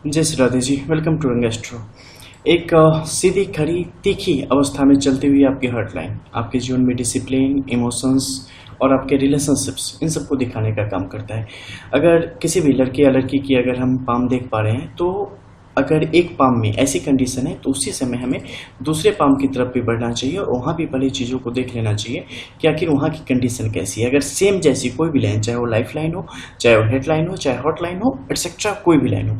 जय Shri Radhe ji. Welcome to रंग astro. एक सीधी खड़ी तीखी अवस्था में चलती हुई आपकी हर्ट लाइन आपके जीवन में डिसिप्लिन, इमोशंस और आपके रिलेशनशिप्स इन सबको दिखाने का काम करता है। अगर किसी भी लड़के या लड़की की अगर हम पाम देख पा रहे हैं तो अगर एक पाम में ऐसी कंडीशन है तो उसी समय हमें दूसरे पाम की तरफ भी बढ़ना चाहिए और वहाँ भी पहले चीज़ों को देख लेना चाहिए कि आखिर वहाँ की कंडीशन कैसी है। अगर सेम जैसी कोई भी लाइन, चाहे वो लाइफ लाइन हो, चाहे वो हेड लाइन हो, चाहे हॉट लाइन हो, एक्सेट्रा कोई भी लाइन हो,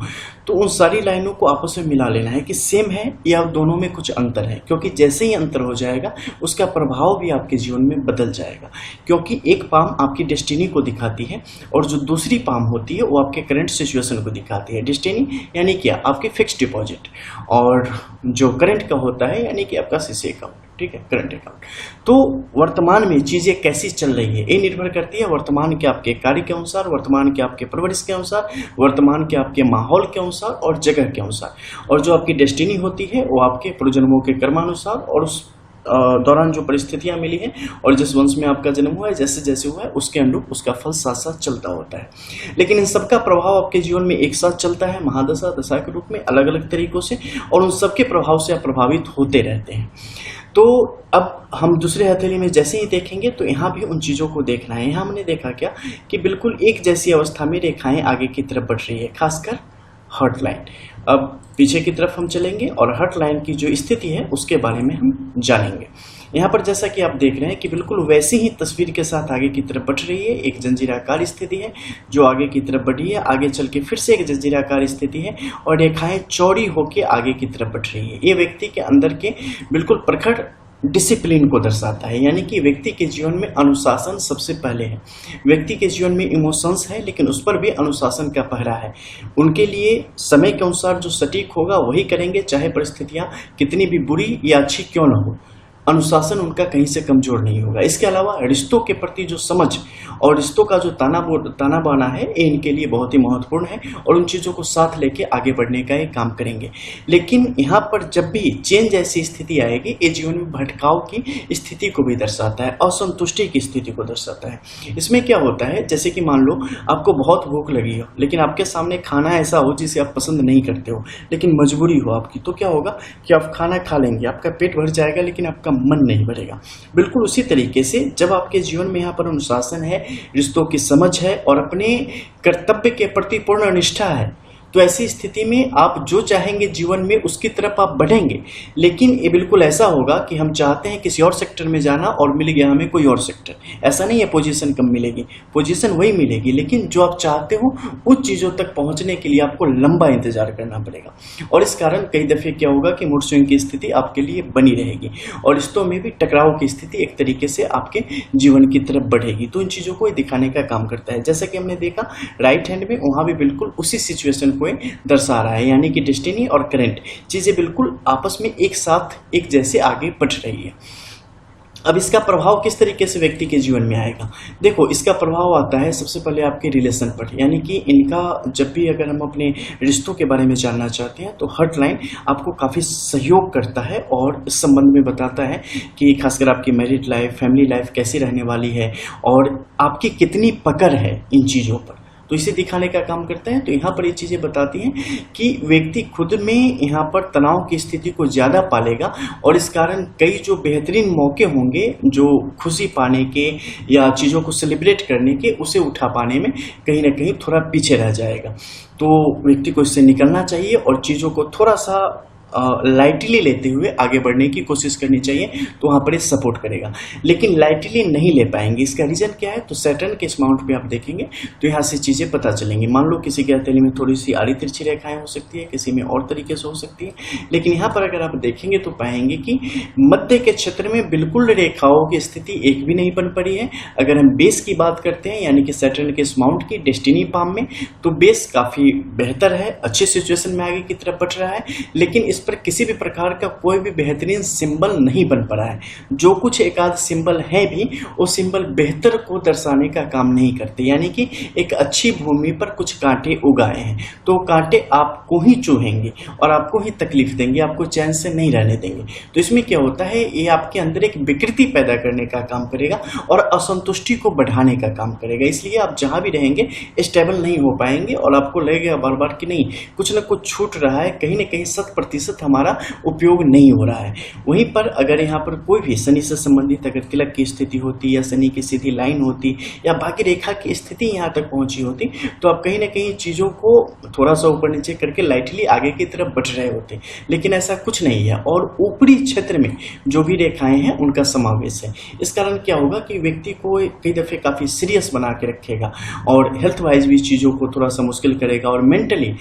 तो उन सारी लाइनों को आपस में मिला लेना है कि सेम है या दोनों में कुछ अंतर है, क्योंकि जैसे ही अंतर हो जाएगा उसका प्रभाव भी आपके जीवन में बदल जाएगा। क्योंकि एक पाम आपकी डेस्टिनी को दिखाती है और जो दूसरी पाम होती है वो आपके करंट सिचुएशन को दिखाती है। डेस्टिनी यानी क्या, आपकी फिक्स्ड डिपॉजिट, और जो करंट का होता है यानी कि आपका सीसी अकाउंट, ठीक है, करंट अकाउंट। तो वर्तमान में चीजें कैसी चल रही है ये निर्भर करती है वर्तमान के आपके कार्य के अनुसार, वर्तमान के आपके परवरिश के अनुसार, वर्तमान के आपके माहौल के अनुसार और जगह के अनुसार। और जो आपकी डेस्टिनी होती है वो आपके पूर्वजन्मों के कर्मानुसार और उस दौरान जो परिस्थितियां मिली हैं और जिस वंश में आपका जन्म हुआ है, जैसे जैसे हुआ है उसके अनुरूप उसका फल साथ साथ चलता होता है। लेकिन इन सबका प्रभाव आपके जीवन में एक साथ चलता है, महादशा दशा के रूप में अलग अलग तरीकों से, और उन सबके प्रभाव से आप प्रभावित होते रहते हैं। तो अब हम दूसरे हथेली में जैसे ही देखेंगे तो यहाँ भी उन चीज़ों को देखना है। यहाँ हमने देखा क्या कि बिल्कुल एक जैसी अवस्था में रेखाएं आगे की तरफ बढ़ रही है, खासकर हर्ट लाइन। अब पीछे की तरफ हम चलेंगे और हर्ट लाइन की जो स्थिति है उसके बारे में हम जानेंगे। यहाँ पर जैसा कि आप देख रहे हैं कि बिल्कुल वैसी ही तस्वीर के साथ आगे की तरफ बढ़ रही है। एक जंजीराकार स्थिति है जो आगे की तरफ बढ़ी है, आगे चल के फिर से एक जंजीराकार स्थिति है और रेखाएं चौड़ी होकर आगे की तरफ बढ़ रही है। ये व्यक्ति के अंदर के बिल्कुल प्रखर डिसिप्लिन को दर्शाता है, यानी कि व्यक्ति के जीवन में अनुशासन सबसे पहले है। व्यक्ति के जीवन में इमोशंस है लेकिन उस पर भी अनुशासन का पहरा है। उनके लिए समय के अनुसार जो सटीक होगा वही करेंगे, चाहे परिस्थितियां कितनी भी बुरी या अच्छी क्यों न हो। अनुशासन उनका कहीं से कमजोर नहीं होगा। इसके अलावा रिश्तों के प्रति जो समझ और रिश्तों का जो ताना बाना है ये इनके लिए बहुत ही महत्वपूर्ण है और उन चीज़ों को साथ लेके आगे बढ़ने का ये काम करेंगे। लेकिन यहाँ पर जब भी चेंज जैसी स्थिति आएगी ये जीवन में भटकाव की स्थिति को भी दर्शाता है, असंतुष्टि की स्थिति को दर्शाता है। इसमें क्या होता है, जैसे कि मान लो आपको बहुत भूख लगी हो लेकिन आपके सामने खाना ऐसा हो जिसे आप पसंद नहीं करते हो लेकिन मजबूरी हो आपकी, तो क्या होगा कि आप खाना खा लेंगे, आपका पेट भर जाएगा लेकिन आपका मन नहीं भरेगा। बिल्कुल उसी तरीके से जब आपके जीवन में यहाँ पर अनुशासन है, रिश्तों की समझ है और अपने कर्तव्य के प्रति पूर्ण निष्ठा है, तो ऐसी स्थिति में आप जो चाहेंगे जीवन में उसकी तरफ आप बढ़ेंगे। लेकिन ये बिल्कुल ऐसा होगा कि हम चाहते हैं किसी और सेक्टर में जाना और मिल गया हमें कोई और सेक्टर। ऐसा नहीं है पोजीशन कम मिलेगी, पोजीशन वही मिलेगी, लेकिन जो आप चाहते हो उन चीज़ों तक पहुंचने के लिए आपको लंबा इंतजार करना पड़ेगा। और इस कारण कई दफ़े क्या होगा कि मूड स्विंग की स्थिति आपके लिए बनी रहेगी और रिश्तों में भी टकराव की स्थिति एक तरीके से आपके जीवन की तरफ बढ़ेगी। तो इन चीज़ों को दिखाने का काम करता है। जैसा कि हमने देखा राइट हैंड में, वहाँ भी बिल्कुल उसी सिचुएशन को दर्शा रहा है, यानी कि डेस्टिनी और करंट चीजें बिल्कुल आपस में एक साथ एक जैसे आगे बढ़ रही है। अब इसका प्रभाव किस तरीके से व्यक्ति के जीवन में आएगा? देखो, इसका प्रभाव आता है सबसे पहले आपके रिलेशन पर, यानी कि इनका जब भी अगर हम अपने रिश्तों के बारे में जानना चाहते हैं तो हर्ट लाइन आपको काफ़ी सहयोग करता है और इस संबंध में बताता है कि खासकर आपकी मैरिड लाइफ, फैमिली लाइफ कैसी रहने वाली है और आपकी कितनी पकड़ है इन चीज़ों पर, तो इसे दिखाने का काम करते हैं। तो यहाँ पर ये चीज़ें बताती हैं कि व्यक्ति खुद में यहाँ पर तनाव की स्थिति को ज़्यादा पालेगा और इस कारण कई जो बेहतरीन मौके होंगे जो खुशी पाने के या चीज़ों को सेलिब्रेट करने के, उसे उठा पाने में कहीं ना कहीं थोड़ा पीछे रह जाएगा। तो व्यक्ति को इससे निकलना चाहिए और चीज़ों को थोड़ा सा लाइटली लेते हुए आगे बढ़ने की कोशिश करनी चाहिए, तो वहाँ पर ये सपोर्ट करेगा। लेकिन लाइटली नहीं ले पाएंगे, इसका रीज़न क्या है? तो सैटर्न के इस माउंट पे आप देखेंगे तो यहाँ से चीज़ें पता चलेंगी। मान लो किसी के हथेली में थोड़ी सी आड़ी तिरछी रेखाएं हो सकती है, किसी में और तरीके से हो सकती है, लेकिन यहाँ पर अगर आप देखेंगे तो पाएंगे कि मध्य के क्षेत्र में बिल्कुल रेखाओं की स्थिति एक भी नहीं बन पड़ी है। अगर हम बेस की बात करते हैं यानी कि सैटर्न के इस माउंट की डेस्टिनी पाम में, तो बेस काफ़ी बेहतर है, अच्छी सिचुएशन में आगे की तरफ बढ़ रहा है। लेकिन इस इस पर किसी भी प्रकार का कोई भी बेहतरीन सिंबल नहीं बन पड़ा है। जो कुछ एक आध सिंबल है भी, वो सिंबल बेहतर को दर्शाने का काम नहीं करते। यानी कि एक अच्छी भूमि पर कुछ कांटे उगाए हैं तो कांटे आपको ही चुभेंगे और आपको ही तकलीफ देंगे, आपको चैन से नहीं रहने देंगे। तो इसमें क्या होता है, ये आपके अंदर एक विकृति पैदा करने का काम करेगा और असंतुष्टि को बढ़ाने का काम करेगा। इसलिए आप जहां भी रहेंगे स्टेबल नहीं हो पाएंगे और आपको लगेगा बार बार कि नहीं, कुछ ना कुछ छूट रहा है, कहीं ना कहीं 100% हमारा उपयोग नहीं हो रहा है। वहीं पर अगर यहाँ पर कोई भी शनि से संबंधित अगर तिलक की स्थिति होती या शनि की सीधी लाइन होती या भाग्य रेखा की स्थिति यहाँ तक पहुंची होती तो आप कहीं ना कहीं चीजों को थोड़ा सा ऊपर नीचे करके लाइटली आगे की तरफ बढ़ रहे होते, लेकिन ऐसा कुछ नहीं है। और ऊपरी क्षेत्र में जो भी रेखाएं हैं उनका समावेश है। इस कारण क्या होगा कि व्यक्ति को कई दफे काफी सीरियस बना के रखेगा और हेल्थ वाइज भी चीजों को थोड़ा सा मुश्किल करेगा। और मेंटली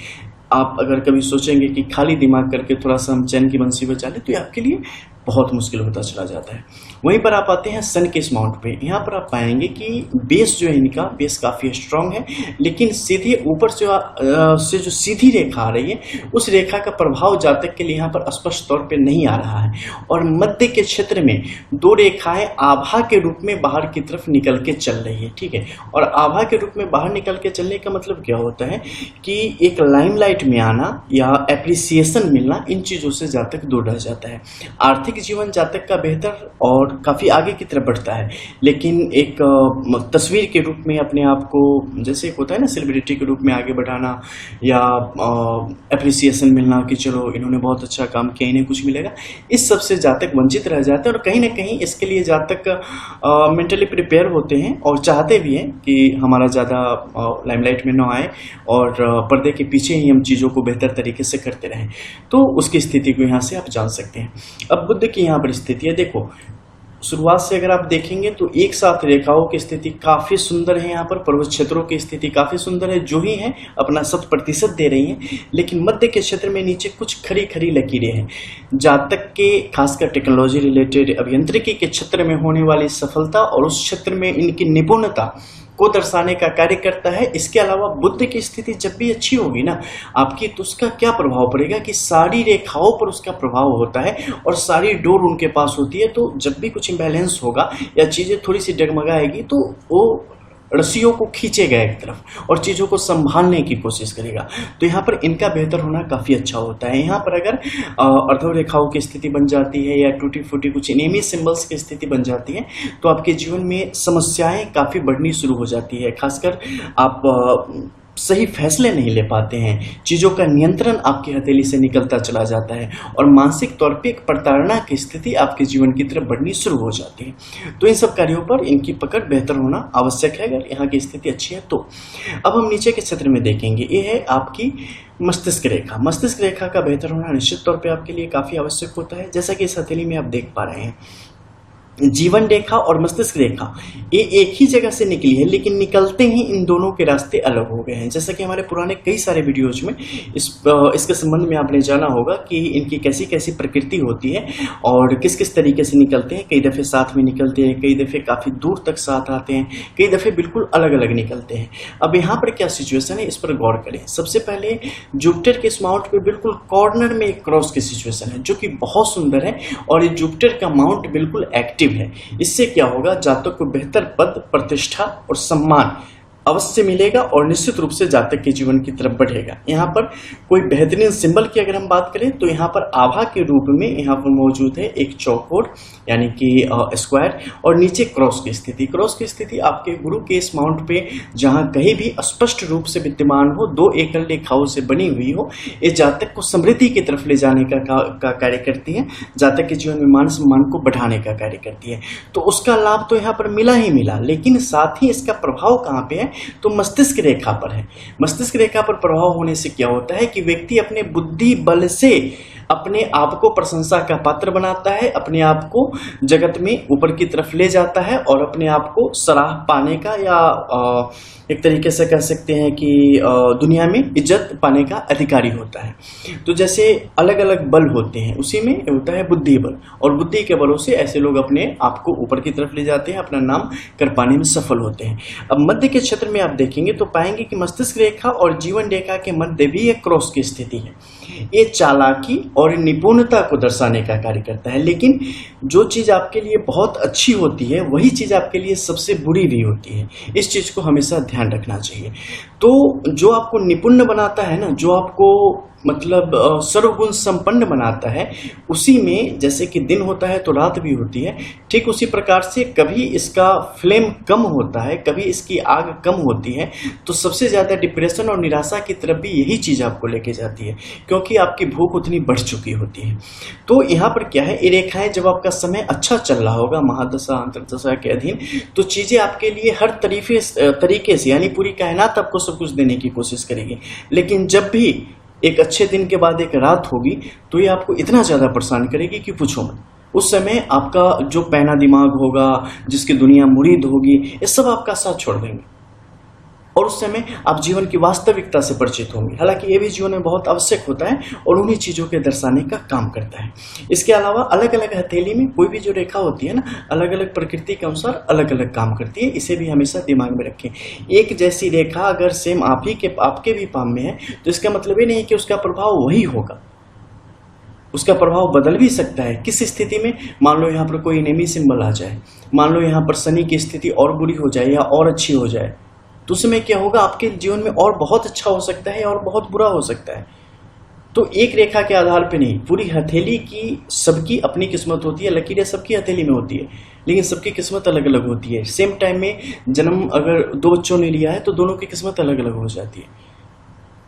आप अगर कभी सोचेंगे कि खाली दिमाग करके थोड़ा सा हम चैन की बंसी बजा लें तो ये आपके लिए बहुत मुश्किल होता चला जाता है। वहीं पर आप आते हैं सन के इस माउंट पे। यहाँ पर आप पाएंगे कि बेस जो है इनका बेस काफी स्ट्रांग है, लेकिन सीधे ऊपर से जो सीधी रेखा आ रही है उस रेखा का प्रभाव जातक के लिए यहाँ पर स्पष्ट तौर पे नहीं आ रहा है। और मध्य के क्षेत्र में दो रेखाएं आभा के रूप में बाहर की तरफ निकल के चल रही है, ठीक है। और आभा के रूप में बाहर निकल के चलने का मतलब क्या होता है कि एक लाइमलाइट में आना या एप्रिसिएशन मिलना, इन चीजों से जातक दूर रह जाता है। आर्थिक जीवन जातक का बेहतर और काफी आगे की तरफ बढ़ता है, लेकिन एक तस्वीर के रूप में अपने आप को, जैसे एक होता है ना सेलिब्रिटी के रूप में आगे बढ़ाना या एप्रिसिएशन मिलना कि चलो इन्होंने बहुत अच्छा काम किया, इन्हें कुछ मिलेगा, इस सब से जातक वंचित रह जाते हैं। और कहीं ना कहीं इसके लिए जातक मेंटली प्रिपेयर होते हैं और चाहते भी हैं कि हमारा ज्यादा लाइमलाइट में ना आए और पर्दे के पीछे ही हम चीजों को बेहतर तरीके से करते रहें। तो उसकी स्थिति को यहाँ से आप जान सकते हैं। अब बुध की यहाँ पर स्थिति है, देखो शुरुआत से अगर आप देखेंगे तो एक साथ रेखाओं की स्थिति काफी सुंदर है। यहाँ पर पर्वत क्षेत्रों की स्थिति काफी सुंदर है, जो ही है अपना 100% दे रही हैं, लेकिन मध्य के क्षेत्र में नीचे कुछ खरी खरी लकीरें हैं। जातक के खासकर टेक्नोलॉजी रिलेटेड अभियांत्रिकी के क्षेत्र में होने वाली सफलता और उस क्षेत्र में इनकी निपुणता को दर्शाने का कार्य करता है। इसके अलावा बुध की स्थिति जब भी अच्छी होगी ना आपकी, तो उसका क्या प्रभाव पड़ेगा कि सारी रेखाओं पर उसका प्रभाव होता है और सारी डोर उनके पास होती है। तो जब भी कुछ इम्बैलेंस होगा या चीजें थोड़ी सी डगमगाएगी तो वो रस्सियों को खींचेगा एक तरफ और चीजों को संभालने की कोशिश करेगा। तो यहाँ पर इनका बेहतर होना काफी अच्छा होता है। यहाँ पर अगर अर्धव रेखाओं की स्थिति बन जाती है या टूटी फूटी कुछ एनीमी सिंबल्स की स्थिति बन जाती है तो आपके जीवन में समस्याएं काफी बढ़नी शुरू हो जाती है। खासकर आप सही फैसले नहीं ले पाते हैं, चीजों का नियंत्रण आपकी हथेली से निकलता चला जाता है और मानसिक तौर पे एक प्रताड़ना की स्थिति आपके जीवन की तरफ बढ़नी शुरू हो जाती है। तो इन सब कार्यों पर इनकी पकड़ बेहतर होना आवश्यक है अगर यहाँ की स्थिति अच्छी है तो। अब हम नीचे के क्षेत्र में देखेंगे, ये है आपकी मस्तिष्क रेखा। मस्तिष्क रेखा का बेहतर होना निश्चित तौर पर आपके लिए काफी आवश्यक होता है। जैसा कि इस हथेली में आप देख पा रहे हैं, जीवन रेखा और मस्तिष्क रेखा ये एक ही जगह से निकली है, लेकिन निकलते ही इन दोनों के रास्ते अलग हो गए हैं। जैसा कि हमारे पुराने कई सारे वीडियोज में इसके संबंध में आपने जाना होगा कि इनकी कैसी कैसी प्रकृति होती है और किस किस तरीके से निकलते हैं। कई दफे साथ में निकलते हैं, कई दफे काफी दूर तक साथ आते हैं, कई दफे बिल्कुल अलग अलग निकलते हैं। अब यहाँ पर क्या सिचुएशन है, इस पर गौर करें। सबसे पहले जुपिटर के इस माउंट पे बिल्कुल कॉर्नर में एक क्रॉस की सिचुएशन है जो कि बहुत सुंदर है और ये जुपिटर का माउंट बिल्कुल एक्टिव है। इससे क्या होगा, जातक को बेहतर पद, प्रतिष्ठा और सम्मान अवश्य मिलेगा और निश्चित रूप से जातक के जीवन की तरफ बढ़ेगा। यहाँ पर कोई बेहतरीन सिंबल की अगर हम बात करें तो यहाँ पर आभा के रूप में यहाँ पर मौजूद है एक चौकोर यानी कि स्क्वायर और नीचे क्रॉस की स्थिति। क्रॉस की स्थिति आपके गुरु के इस माउंट पे जहाँ कहीं भी स्पष्ट रूप से विद्यमान हो, दो एकल रेखाओं से बनी हुई हो, ये जातक को समृद्धि की तरफ ले जाने का कार्य करती है, जातक के जीवन में मान सम्मान को बढ़ाने का कार्य करती है। तो उसका लाभ तो यहाँ पर मिला ही मिला, लेकिन साथ ही इसका प्रभाव कहाँ पे है तो मस्तिष्क रेखा पर है। मस्तिष्क रेखा पर प्रभाव होने से क्या होता है कि व्यक्ति अपने बुद्धि बल से अपने आप को प्रशंसा का पात्र बनाता है, अपने आप को जगत में ऊपर की तरफ ले जाता है और अपने आप को सराह पाने का या एक तरीके से कह सकते हैं कि दुनिया में इज्जत पाने का अधिकारी होता है। तो जैसे अलग अलग बल होते हैं, उसी में होता है बुद्धि बल और बुद्धि के बलों से ऐसे लोग अपने आप को ऊपर की तरफ ले जाते हैं, अपना नाम कर पाने में सफल होते हैं। अब मध्य के क्षेत्र में आप देखेंगे तो पाएंगे कि मस्तिष्क रेखा और जीवन रेखा के मध्य भी एक क्रॉस की स्थिति है। ये चालाकी और निपुणता को दर्शाने का कार्य करता है। लेकिन जो चीज़ आपके लिए बहुत अच्छी होती है वही चीज़ आपके लिए सबसे बुरी भी होती है। इस चीज़ को हमेशा ध्यान रखना चाहिए। तो जो आपको निपुण बनाता है ना, जो आपको मतलब सर्वगुण संपन्न बनाता है, उसी में जैसे कि दिन होता है तो रात भी होती है, ठीक उसी प्रकार से कभी इसका फ्लेम कम होता है, कभी इसकी आग कम होती है, तो सबसे ज़्यादा डिप्रेशन और निराशा की तरफ भी यही चीज़ आपको लेके जाती है, क्योंकि आपकी भूख उतनी बढ़ चुकी होती है। तो यहाँ पर क्या है, ये रेखाएं जब आपका समय अच्छा चल रहा होगा महादशा अंतर्दशा के अधीन, तो चीज़ें आपके लिए हर तरीके से यानी पूरी कायनात आपको सब कुछ देने की कोशिश करेगी। लेकिन जब भी एक अच्छे दिन के बाद एक रात होगी तो ये आपको इतना ज़्यादा परेशान करेगी कि पूछो मत। उस समय आपका जो पैना दिमाग होगा, जिसकी दुनिया मुरीद होगी, ये सब आपका साथ छोड़ देंगे और उस समय आप जीवन की वास्तविकता से परिचित होंगे। हालांकि ये भी जीवन में बहुत आवश्यक होता है और उन्हीं चीज़ों के दर्शाने का काम करता है। इसके अलावा अलग अलग हथेली में कोई भी जो रेखा होती है ना, अलग अलग प्रकृति के अनुसार अलग अलग काम करती है। इसे भी हमेशा दिमाग में रखें। एक जैसी रेखा अगर सेम आपके भी पाम में है तो इसका मतलब ये नहीं कि उसका प्रभाव वही होगा, उसका प्रभाव बदल भी सकता है। किस स्थिति में, मान लो यहाँ पर कोई एनेमी सिंबल आ जाए, मान लो यहाँ पर शनि की स्थिति और बुरी हो जाए या और अच्छी हो जाए, तो उसमें क्या होगा, आपके जीवन में और बहुत अच्छा हो सकता है और बहुत बुरा हो सकता है। तो एक रेखा के आधार पे नहीं, पूरी हथेली की सबकी अपनी किस्मत होती है। लकीरें सबकी हथेली में होती है, लेकिन सबकी किस्मत अलग अलग होती है। सेम टाइम में जन्म अगर दो बच्चों ने लिया है तो दोनों की किस्मत अलग अलग हो जाती है।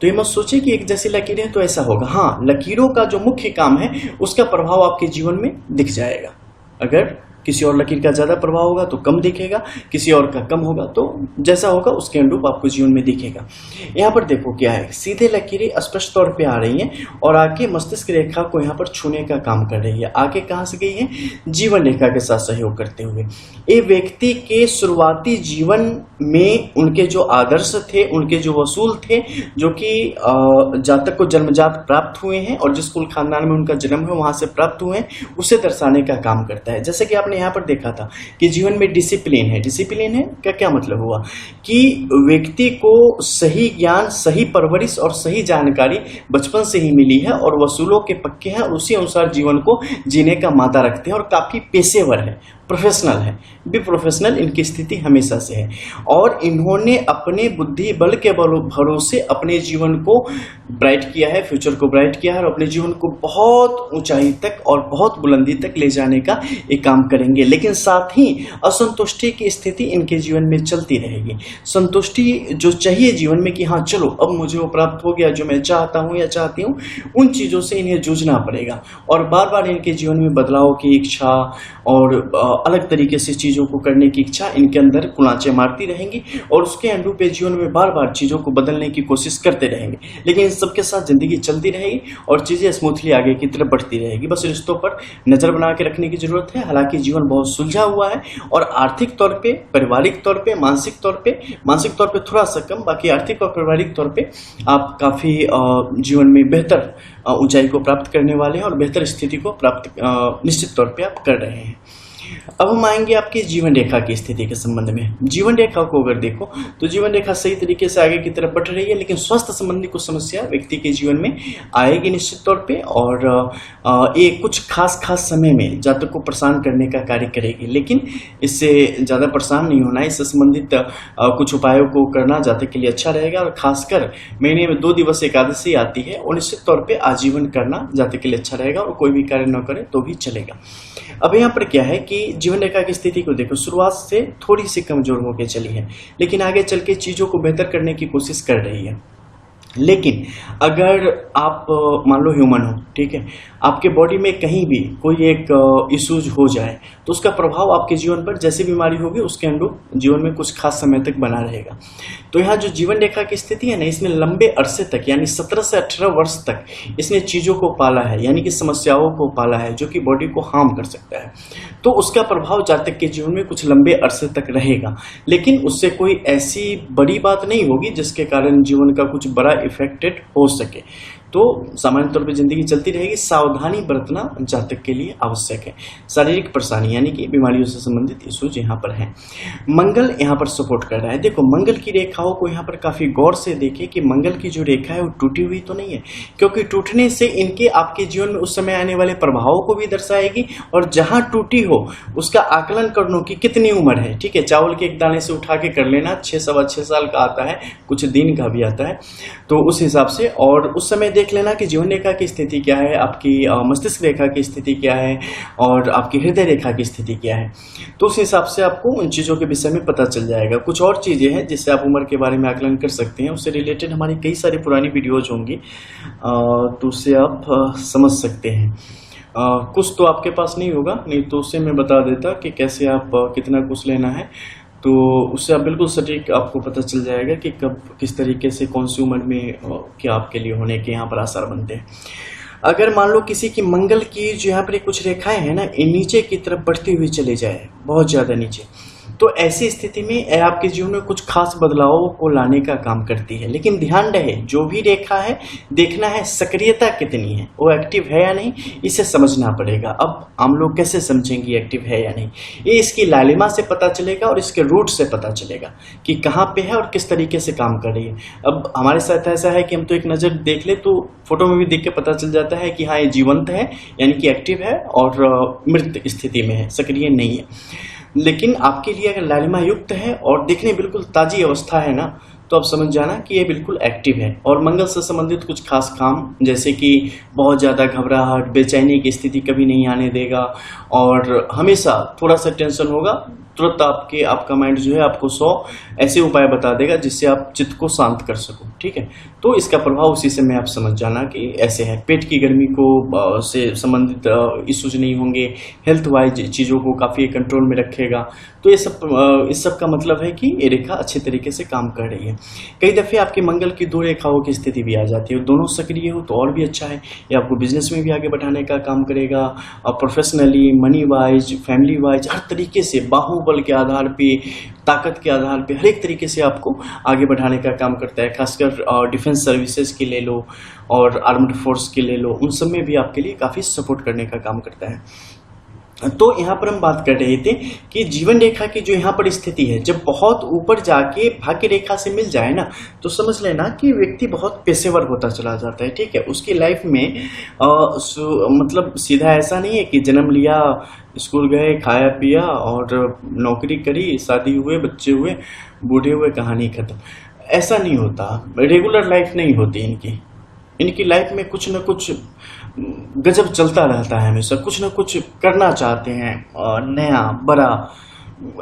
तो ये मत सोचे कि एक जैसी लकीरें तो ऐसा होगा। हाँ, लकीरों का जो मुख्य काम है उसका प्रभाव आपके जीवन में दिख जाएगा। अगर किसी और लकीर का ज़्यादा प्रभाव होगा तो कम दिखेगा, किसी और का कम होगा तो जैसा होगा उसके अनुरूप आपको जीवन में दिखेगा। यहाँ पर देखो क्या है, सीधे लकीरें स्पष्ट तौर पे आ रही हैं और आके मस्तिष्क रेखा को यहाँ पर छूने का काम कर रही है। आगे कहाँ से गई है, जीवन रेखा के साथ सहयोग करते हुए। ये व्यक्ति के शुरुआती जीवन में उनके जो आदर्श थे, उनके जो वसूल थे, जो कि जातक को जन्मजात प्राप्त हुए हैं और जिस कुल खानदान में उनका जन्म है वहां से प्राप्त हुए हैं, उसे दर्शाने का काम करता है। जैसे कि आपने यहाँ पर देखा था कि जीवन में डिसिप्लिन है। डिसिप्लिन है का क्या मतलब हुआ कि व्यक्ति को सही ज्ञान, सही परवरिश और सही जानकारी बचपन से ही मिली है और वसूलों के पक्के हैं और उसी अनुसार जीवन को जीने का मादा रखते हैं और काफी पेशेवर है, प्रोफेशनल है। बी प्रोफेशनल इनकी स्थिति हमेशा से है और इन्होंने अपने बुद्धि बल के भरोसे अपने जीवन को ब्राइट किया है, फ्यूचर को ब्राइट किया है और अपने जीवन को बहुत ऊंचाई तक और बहुत बुलंदी तक ले जाने का एक काम करेंगे। लेकिन साथ ही असंतुष्टि की स्थिति इनके जीवन में चलती रहेगी। संतुष्टि जो चाहिए जीवन में कि हाँ चलो अब मुझे वो प्राप्त हो गया जो मैं चाहता हूँ या चाहती हूँ, उन चीज़ों से इन्हें जूझना पड़ेगा और बार बार इनके जीवन में बदलाव की इच्छा और अलग तरीके से चीज़ों को करने की इच्छा इनके अंदर कुलांचे मारती रहेंगी और उसके अनुरूप जीवन में बार बार चीज़ों को बदलने की कोशिश करते रहेंगे। लेकिन इन सबके साथ जिंदगी चलती रहेगी और चीज़ें स्मूथली आगे की तरफ बढ़ती रहेगी। बस रिश्तों पर नज़र बना के रखने की जरूरत है। हालांकि जीवन बहुत सुलझा हुआ है और आर्थिक तौर पे, पारिवारिक तौर पे, मानसिक तौर पे थोड़ा सा कम, बाकी आर्थिक और पारिवारिक तौर पे आप काफ़ी जीवन में बेहतर ऊंचाई को प्राप्त करने वाले हैं और बेहतर स्थिति को प्राप्त निश्चित तौर पे आप कर रहे हैं। अब हम आएंगे आपकी जीवन रेखा की स्थिति के संबंध में। जीवन रेखा को अगर देखो तो जीवन रेखा सही तरीके से आगे की तरफ बढ़ रही है, लेकिन स्वास्थ्य संबंधी कुछ समस्या व्यक्ति के जीवन में आएगी निश्चित तौर पे और ये कुछ खास समय में जातक को परेशान करने का कार्य करेगी। लेकिन इससे ज़्यादा परेशान नहीं होना है। इससे संबंधित कुछ उपायों को करना जातक के लिए अच्छा रहेगा और खासकर महीने में 2 दिवस एकादशी आती है और निश्चित तौर पर आजीवन करना जातक के लिए अच्छा रहेगा और कोई भी कार्य न करे तो भी चलेगा। अब यहाँ पर क्या है कि जीवन रेखा की स्थिति को देखो, शुरुआत से थोड़ी सी कमजोर होकर चली है लेकिन आगे चल के चीज़ों को बेहतर करने की कोशिश कर रही है। लेकिन अगर आप मान लो ह्यूमन हो, ठीक है, आपके बॉडी में कहीं भी कोई एक इश्यूज हो जाए तो उसका प्रभाव आपके जीवन पर जैसी बीमारी होगी उसके अनुरूप जीवन में कुछ खास समय तक बना रहेगा। तो यहाँ जो जीवन रेखा की स्थिति है ना, इसमें लंबे अरसे तक यानी 17 से 18 वर्ष तक इसने चीज़ों को पाला है, यानी कि समस्याओं को पाला है जो कि बॉडी को हार्म कर सकता है। तो उसका प्रभाव जातक के जीवन में कुछ लंबे अरसे तक रहेगा, लेकिन उससे कोई ऐसी बड़ी बात नहीं होगी जिसके कारण जीवन का कुछ बड़ा इफेक्टेड हो सके। तो सामान्य तौर पर जिंदगी चलती रहेगी। सावधानी बरतना जातक के लिए आवश्यक है। शारीरिक परेशानी यानी कि बीमारियों से संबंधित इश्यूज यहाँ पर हैं। मंगल यहाँ पर सपोर्ट कर रहा है। देखो मंगल की रेखाओं को यहाँ पर काफी गौर से देखें कि मंगल की जो रेखा है वो टूटी हुई तो नहीं है, क्योंकि टूटने से इनके आपके जीवन में उस समय आने वाले प्रभावों को भी दर्शाएगी और जहां टूटी हो उसका आकलन कर लो कि कितनी उम्र है। ठीक है, चावल के एक दाने से उठा के कर लेना, 6 साल का आता है, कुछ दिन का भी आता है, तो उस हिसाब से। और उस समय देख लेना कि जीवन रेखा की स्थिति क्या है, आपकी मस्तिष्क रेखा की स्थिति क्या है और आपकी हृदय रेखा की स्थिति क्या है। तो उस हिसाब से आपको उन चीज़ों के विषय में पता चल जाएगा। कुछ और चीज़ें हैं जिससे आप उम्र के बारे में आकलन कर सकते हैं, उससे रिलेटेड हमारी कई सारी पुरानी वीडियोज होंगी, तो उससे आप समझ सकते हैं। कुछ तो आपके पास नहीं होगा, नहीं तो उससे मैं बता देता कि कैसे आप कितना कुछ लेना है, तो उससे आप बिल्कुल सटीक आपको पता चल जाएगा कि कब किस तरीके से कौन सी उम्र में क्या आपके लिए होने के यहाँ पर आसार बनते हैं। अगर मान लो किसी की मंगल की जो यहाँ पर कुछ रेखाएं हैं ना, ये नीचे की तरफ बढ़ती हुई चले जाए, बहुत ज़्यादा नीचे, तो ऐसी स्थिति में आपके जीवन में कुछ खास बदलावों को लाने का काम करती है। लेकिन ध्यान रहे, जो भी रेखा है देखना है सक्रियता कितनी है, वो एक्टिव है या नहीं, इसे समझना पड़ेगा। अब हम लोग कैसे समझेंगे एक्टिव है या नहीं, ये इसकी लालिमा से पता चलेगा और इसके रूट से पता चलेगा कि कहाँ पे है और किस तरीके से काम कर रही है। अब हमारे साथ ऐसा है कि हम तो एक नज़र देख ले तो फोटो में भी देख के पता चल जाता है कि हाँ ये जीवंत है, यानी कि एक्टिव है, और मृत स्थिति में है, सक्रिय नहीं है। लेकिन आपके लिए अगर लालिमा युक्त है और देखने बिल्कुल ताजी अवस्था है ना, तो आप समझ जाना कि ये बिल्कुल एक्टिव है। और मंगल से संबंधित कुछ खास काम, जैसे कि बहुत ज़्यादा घबराहट, बेचैनी की स्थिति कभी नहीं आने देगा, और हमेशा थोड़ा सा टेंशन होगा, तुरंत आपका माइंड जो है आपको 100 ऐसे उपाय बता देगा जिससे आप चित्त को शांत कर सको। ठीक है, तो इसका प्रभाव उसी से में आप समझ जाना कि ऐसे है। पेट की गर्मी को से संबंधित इश्यूज नहीं होंगे, हेल्थ वाइज चीज़ों को काफ़ी कंट्रोल में रखेगा। तो इस सब का मतलब है कि ये रेखा अच्छे तरीके से काम कर रही है। कई दफ़े आपके मंगल की 2 रेखाओं की स्थिति भी आ जाती है, दोनों सक्रिय हो तो और भी अच्छा है। ये आपको बिजनेस में भी आगे बढ़ाने का काम करेगा, और professionally, money wise, family wise, हर तरीके से, बाहुबल के आधार पे, ताकत के आधार पे, हर एक तरीके से आपको आगे बढ़ाने का काम करता है। खासकर डिफेंस सर्विसेज की ले लो और आर्म्ड फोर्स की ले लो, उन सब में भी आपके लिए काफ़ी सपोर्ट करने का काम करता है। तो यहाँ पर हम बात कर रहे थे कि जीवन रेखा की जो यहाँ पर स्थिति है, जब बहुत ऊपर जाके भाग्य रेखा से मिल जाए ना, तो समझ लेना कि व्यक्ति बहुत पेशेवर होता चला जाता है। ठीक है, उसकी लाइफ में मतलब सीधा ऐसा नहीं है कि जन्म लिया, स्कूल गए, खाया पिया और नौकरी करी, शादी हुए, बच्चे हुए, बूढ़े हुए, कहानी खत्म। ऐसा नहीं होता, रेगुलर लाइफ नहीं होती इनकी लाइफ में कुछ न कुछ गजब चलता रहता है। हमेशा कुछ न कुछ करना चाहते हैं, नया बड़ा,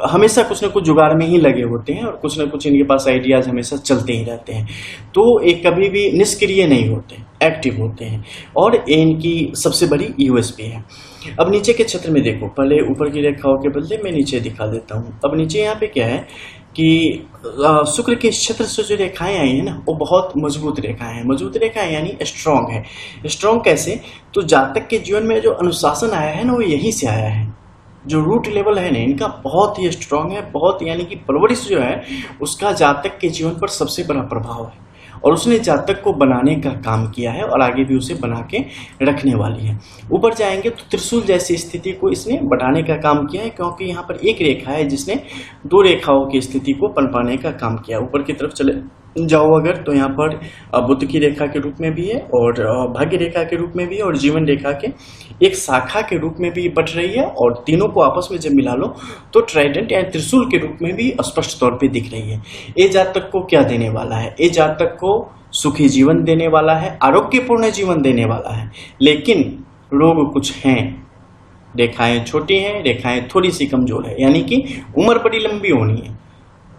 हमेशा कुछ न कुछ जुगाड़ में ही लगे होते हैं, और कुछ न कुछ इनके पास आइडियाज हमेशा चलते ही रहते हैं। तो एक कभी भी निष्क्रिय नहीं होते, एक्टिव होते हैं, और ये इनकी सबसे बड़ी यूएसपी है। अब नीचे के क्षेत्र में देखो, पहले ऊपर की रेखाओं के बदले मैं नीचे दिखा देता हूँ। अब नीचे यहाँ पे क्या है कि शुक्र के क्षेत्र से जो रेखाएं आई हैं ना, वो बहुत मजबूत रेखाएं हैं। मजबूत रेखाएं यानी स्ट्रांग है। स्ट्रांग कैसे, तो जातक के जीवन में जो अनुशासन आया है ना, वो यहीं से आया है। जो रूट लेवल है ना इनका बहुत ही स्ट्रांग है, बहुत, यानी कि परवरिश जो है उसका जातक के जीवन पर सबसे बड़ा प्रभाव है, और उसने जातक को बनाने का काम किया है और आगे भी उसे बना के रखने वाली है। ऊपर जाएंगे तो त्रिशूल जैसी स्थिति को इसने बढ़ाने का काम किया है, क्योंकि यहाँ पर एक रेखा है जिसने 2 रेखाओं की स्थिति को पनपाने का काम किया। ऊपर की तरफ चले जाओ अगर, तो यहाँ पर बुध की रेखा के रूप में भी है, और भाग्य रेखा के रूप में भी है, और जीवन रेखा के एक शाखा के रूप में भी बढ़ रही है, और तीनों को आपस में जब मिला लो तो ट्राइडेंट या त्रिशूल के रूप में भी स्पष्ट तौर पे दिख रही है। ये जातक को क्या देने वाला है, ये जातक को सुखी जीवन देने वाला है, आरोग्यपूर्ण जीवन देने वाला है। लेकिन रोग कुछ हैं, रेखाएं छोटी हैं, रेखाएं थोड़ी सी कमजोर है, यानी कि उम्र बड़ी लंबी होनी है,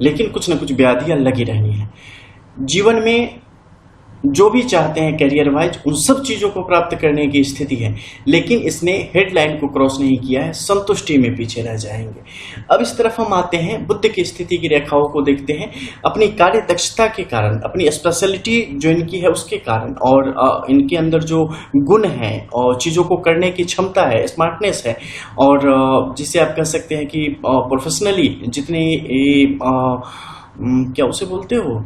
लेकिन कुछ न कुछ व्याधियां लगी रहनी है। जीवन में जो भी चाहते हैं कैरियर वाइज, उन सब चीज़ों को प्राप्त करने की स्थिति है, लेकिन इसने हेडलाइन को क्रॉस नहीं किया है, संतुष्टि में पीछे रह जाएंगे। अब इस तरफ हम आते हैं, बुद्ध की स्थिति की रेखाओं को देखते हैं। अपनी कार्य दक्षता के कारण, अपनी स्पेशलिटी जो इनकी है उसके कारण, और इनके अंदर जो गुण है और चीज़ों को करने की क्षमता है, स्मार्टनेस है, और जिसे आप कह सकते हैं कि प्रोफेशनली जितने क्या उसे बोलते हो,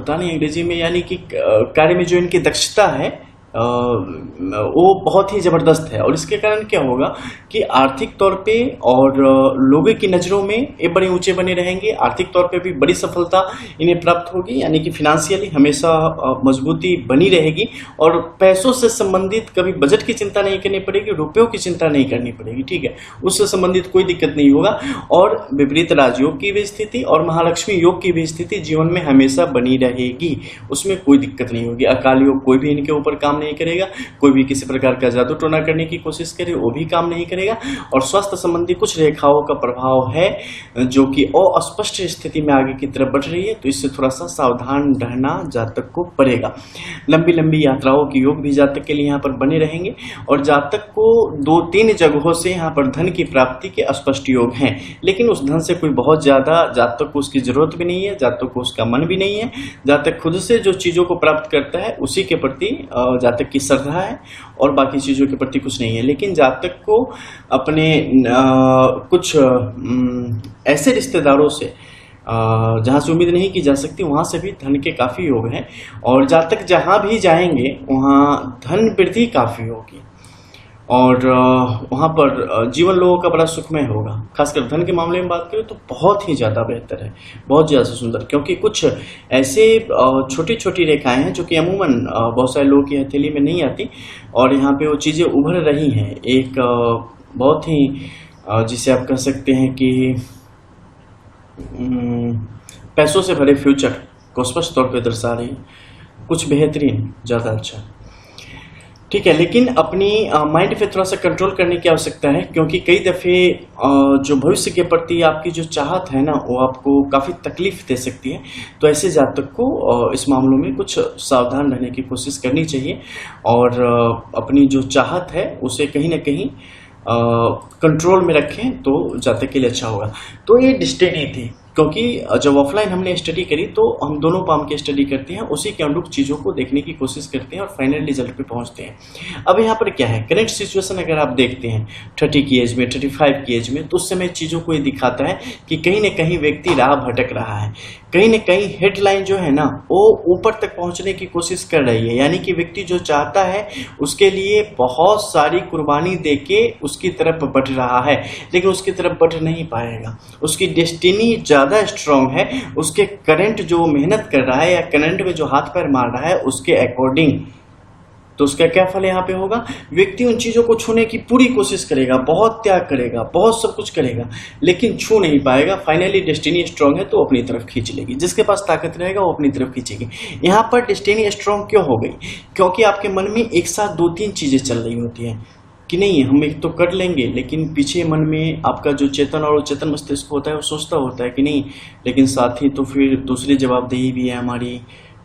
पता नहीं अंग्रेजी में, यानी कि कार्य में जो इनकी दक्षता है वो बहुत ही ज़बरदस्त है। और इसके कारण क्या होगा कि आर्थिक तौर पे और लोगों की नज़रों में ये बड़े ऊंचे बने रहेंगे, आर्थिक तौर पे भी बड़ी सफलता इन्हें प्राप्त होगी, यानी कि फिनेंशियली हमेशा मजबूती बनी रहेगी और पैसों से संबंधित कभी बजट की चिंता नहीं करनी पड़ेगी, रुपयों की चिंता नहीं करनी पड़ेगी, ठीक है, उससे संबंधित कोई दिक्कत नहीं होगा। और विपरीत राजयोग की भी स्थिति और महालक्ष्मी योग की भी स्थिति जीवन में हमेशा बनी रहेगी, उसमें कोई दिक्कत नहीं होगी। अकाल योग कोई भी इनके ऊपर काम नहीं करेगा, कोई भी किसी प्रकार का जादू टोना करने की कोशिश करे वो भी काम नहीं करेगा। और स्वास्थ्य संबंधी कुछ रेखाओं का प्रभाव है जो कि अस्पष्ट स्थिति में आगे की तरफ बढ़ रही है, तो इससे थोड़ा सा सावधान रहना जातक को पड़ेगा। लंबी लंबी यात्राओं के योग भी जातक के लिए यहाँ पर बने रहेंगे और जातक को 2-3 जगहों से यहाँ पर धन की प्राप्ति के स्पष्ट योग हैं, लेकिन उस धन से कोई बहुत ज्यादा जातक को उसकी जरूरत भी नहीं है, जातक को उसका मन भी नहीं है। जातक खुद से जो चीजों को प्राप्त करता है उसी के प्रति जातक की श्रद्धा है और बाकी चीजों के प्रति कुछ नहीं है। लेकिन जातक को अपने कुछ ऐसे रिश्तेदारों से जहां से उम्मीद नहीं की जा सकती वहां से भी धन के काफी योग हैं और जातक जहां भी जाएंगे वहां धन वृद्धि काफी होगी और वहां पर जीवन लोगों का बड़ा सुखमय होगा। खासकर धन के मामले में बात करें तो बहुत ही ज़्यादा बेहतर है, बहुत ज़्यादा सुंदर, क्योंकि कुछ ऐसे छोटी छोटी रेखाएं हैं जो कि अमूमन बहुत सारे लोगों की हथेली में नहीं आती और यहाँ पे वो चीज़ें उभर रही हैं। एक बहुत ही जिसे आप कह सकते हैं कि पैसों से भरे फ्यूचर को स्पष्ट तौर पर दर्शा रही है, कुछ बेहतरीन, ज़्यादा अच्छा, ठीक है। लेकिन अपनी माइंड पे थोड़ा सा कंट्रोल करने की आवश्यकता है, क्योंकि कई दफ़े जो भविष्य के प्रति आपकी जो चाहत है ना वो आपको काफ़ी तकलीफ दे सकती है। तो ऐसे जातक को इस मामलों में कुछ सावधान रहने की कोशिश करनी चाहिए और अपनी जो चाहत है उसे कहीं ना कहीं कंट्रोल में रखें तो जातक के लिए अच्छा होगा। तो ये डेस्टिनी थी, क्योंकि जब ऑफलाइन हमने स्टडी करी तो हम दोनों पाम की स्टडी करते हैं, उसी के अनुरूप चीज़ों को देखने की कोशिश करते हैं और फाइनल रिजल्ट पे पहुंचते हैं। अब यहाँ पर क्या है, करंट सिचुएशन अगर आप देखते हैं 30 की एज में, 35 की एज में, तो उस समय चीज़ों को ये दिखाता है कि कहीं ना कहीं व्यक्ति राह भटक रहा है, कहीं ना कहीं हेडलाइन जो है ना वो ऊपर तक पहुंचने की कोशिश कर रही है, यानी कि व्यक्ति जो चाहता है उसके लिए बहुत सारी कुर्बानी देके उसकी तरफ बढ़ रहा है, लेकिन उसकी तरफ बढ़ नहीं पाएगा। उसकी डेस्टिनी ज़्यादा स्ट्रांग है, उसके करंट जो मेहनत कर रहा है या करंट में जो हाथ पैर मार रहा है उसके अकॉर्डिंग, तो उसका क्या फल यहाँ पे होगा, व्यक्ति उन चीज़ों को छूने की पूरी कोशिश करेगा, बहुत त्याग करेगा, बहुत सब कुछ करेगा, लेकिन छू नहीं पाएगा। फाइनली डेस्टिनी स्ट्रांग है तो अपनी तरफ खींच लेगी, जिसके पास ताकत रहेगा वो अपनी तरफ खींचेगी। यहाँ पर डेस्टिनी स्ट्रांग क्यों हो गई, क्योंकि आपके मन में एक साथ 2-3 चीज़ें चल रही होती हैं कि नहीं हम एक तो कर लेंगे, लेकिन पीछे मन में आपका जो चेतन और चेतन मस्तिष्क होता है वो सोचता होता है कि नहीं, लेकिन साथ ही तो फिर दूसरी जवाबदेही भी है हमारी,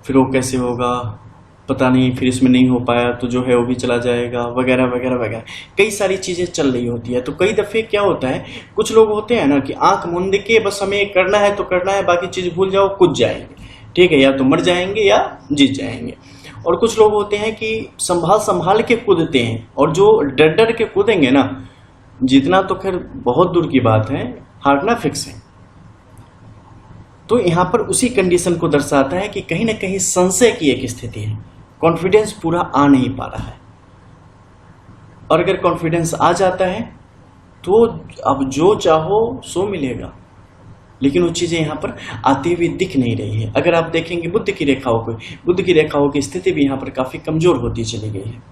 फिर वो कैसे होगा पता नहीं, फिर इसमें नहीं हो पाया तो जो है वो भी चला जाएगा, वगैरह वगैरह वगैरह, कई सारी चीज़ें चल रही होती है। तो कई दफ़े क्या होता है, कुछ लोग होते हैं ना कि आंख मूंद के बस हमें करना है तो करना है, बाकी चीज़ भूल जाओ, कूद जाएंगे, ठीक है, या तो मर जाएंगे या जीत जाएंगे। और कुछ लोग होते हैं कि संभाल संभाल के कूदते हैं, और जो डर डर के कूदेंगे ना, जीतना तो खैर बहुत दूर की बात है, हारना फिक्स है। तो यहाँ पर उसी कंडीशन को दर्शाता है कि कहीं ना कहीं संशय की एक स्थिति है, कॉन्फिडेंस पूरा आ नहीं पा रहा है। और अगर कॉन्फिडेंस आ जाता है तो अब जो चाहो सो मिलेगा, लेकिन वो चीज़ें यहाँ पर आती हुई दिख नहीं रही है। अगर आप देखेंगे बुद्ध की रेखाओं की स्थिति भी यहाँ पर काफ़ी कमज़ोर होती चली गई है।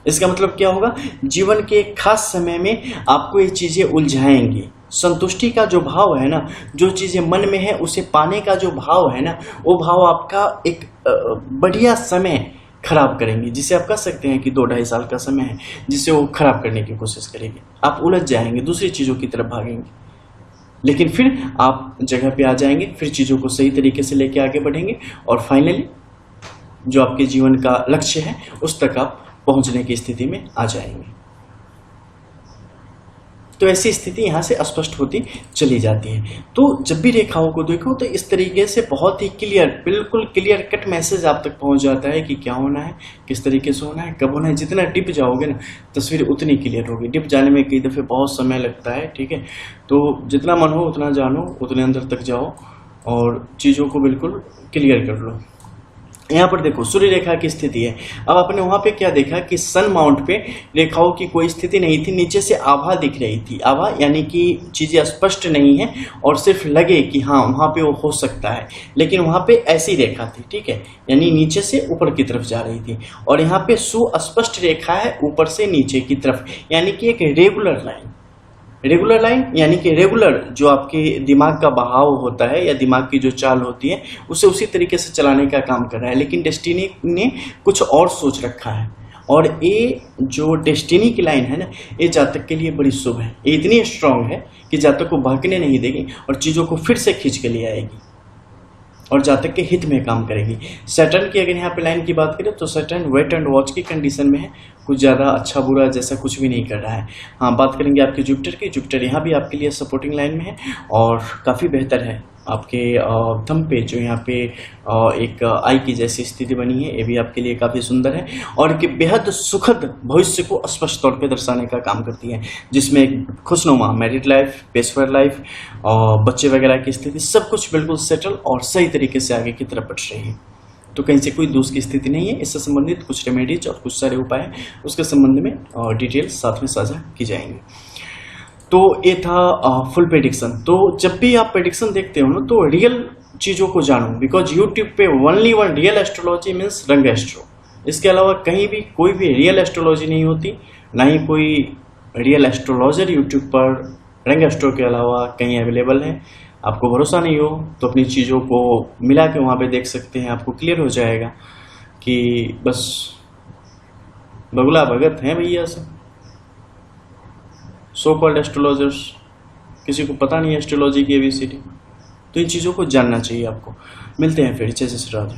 इसका मतलब क्या होगा, जीवन के एक खास समय में आपको ये चीज़ें उलझाएंगी। संतुष्टि का जो भाव है ना, जो चीज़ें मन में है उसे पाने का जो भाव है ना, वो भाव आपका एक बढ़िया समय खराब करेंगे, जिसे आप कह सकते हैं कि 2-2.5 साल का समय है जिसे वो खराब करने की कोशिश करेंगे। आप उलझ जाएंगे, दूसरी चीज़ों की तरफ भागेंगे, लेकिन फिर आप जगह पे आ जाएंगे, फिर चीज़ों को सही तरीके से लेके आगे बढ़ेंगे और फाइनली जो आपके जीवन का लक्ष्य है उस तक आप पहुंचने की स्थिति में आ जाएंगे। तो ऐसी स्थिति यहाँ से स्पष्ट होती चली जाती है। तो जब भी रेखाओं को देखो तो इस तरीके से बहुत ही क्लियर, बिल्कुल क्लियर कट मैसेज आप तक पहुँच जाता है कि क्या होना है, किस तरीके से होना है, कब होना है। जितना डिप जाओगे ना तस्वीर उतनी क्लियर होगी। डिप जाने में कई दफ़े बहुत समय लगता है, ठीक है। तो जितना मन हो उतना जानो, उतने अंदर तक जाओ और चीज़ों को बिल्कुल क्लियर कर लो। यहाँ पर देखो सूर्य रेखा की स्थिति है। अब आपने वहां पे क्या देखा कि सन माउंट पे रेखाओं की कोई स्थिति नहीं थी, नीचे से आभा दिख रही थी। आभा यानी कि चीजें स्पष्ट नहीं है और सिर्फ लगे कि हाँ वहां पे वो हो सकता है, लेकिन वहां पे ऐसी रेखा थी, ठीक है, यानी नीचे से ऊपर की तरफ जा रही थी। और यहाँ पे सुस्पष्ट रेखा है ऊपर से नीचे की तरफ, यानी कि एक रेगुलर लाइन। रेगुलर लाइन यानी कि रेगुलर जो आपके दिमाग का बहाव होता है या दिमाग की जो चाल होती है उसे उसी तरीके से चलाने का काम कर रहा है। लेकिन डेस्टिनी ने कुछ और सोच रखा है, और ये जो डेस्टिनी की लाइन है ना, ये जातक के लिए बड़ी शुभ है। ये इतनी स्ट्रांग है कि जातक को बहकने नहीं देगी और चीज़ों को फिर से खींच के ले आएगी और जातक के हित में काम करेगी। सैटर्न की अगर यहाँ पे लाइन की बात करें तो सैटर्न वेट एंड वॉच की कंडीशन में है, कुछ ज़्यादा अच्छा बुरा जैसा कुछ भी नहीं कर रहा है। हाँ, बात करेंगे आपके जुपिटर की। जुपिटर यहाँ भी आपके लिए सपोर्टिंग लाइन में है और काफ़ी बेहतर है। आपके थंब पे जो यहाँ पे एक आई की जैसी स्थिति बनी है, ये भी आपके लिए काफ़ी सुंदर है और कि बेहद सुखद भविष्य को स्पष्ट तौर पे दर्शाने का काम करती है, जिसमें एक खुशनुमा मैरिड लाइफ, पेशेवर लाइफ और बच्चे वगैरह की स्थिति सब कुछ बिल्कुल सेटल और सही तरीके से आगे की तरफ बढ़ रही है। तो कहीं से कोई दोष की स्थिति नहीं है। इससे संबंधित कुछ रेमेडीज और कुछ सारे उपाय उसके संबंध में डिटेल साथ में साझा की जाएंगी। तो ये था फुल प्रेडिक्शन। तो जब भी आप प्रेडिक्शन देखते हो ना तो रियल चीज़ों को जानो, बिकॉज यूट्यूब पे only one real astrology means रंग एस्ट्रो। इसके अलावा कहीं भी कोई भी रियल एस्ट्रोलॉजी नहीं होती, ना ही कोई रियल एस्ट्रोलॉजर यूट्यूब पर रंग एस्ट्रो के अलावा कहीं अवेलेबल है। आपको भरोसा नहीं हो तो अपनी चीज़ों को मिला के वहाँ पे देख सकते हैं, आपको क्लियर हो जाएगा कि बस बगुला भगत हैं भैया सब सो कॉल्ड एस्ट्रोलॉजर्स, किसी को पता नहीं है एस्ट्रोलॉजी की एबीसीडी। तो इन चीज़ों को जानना चाहिए आपको। मिलते हैं फिर, जय श्री राधे।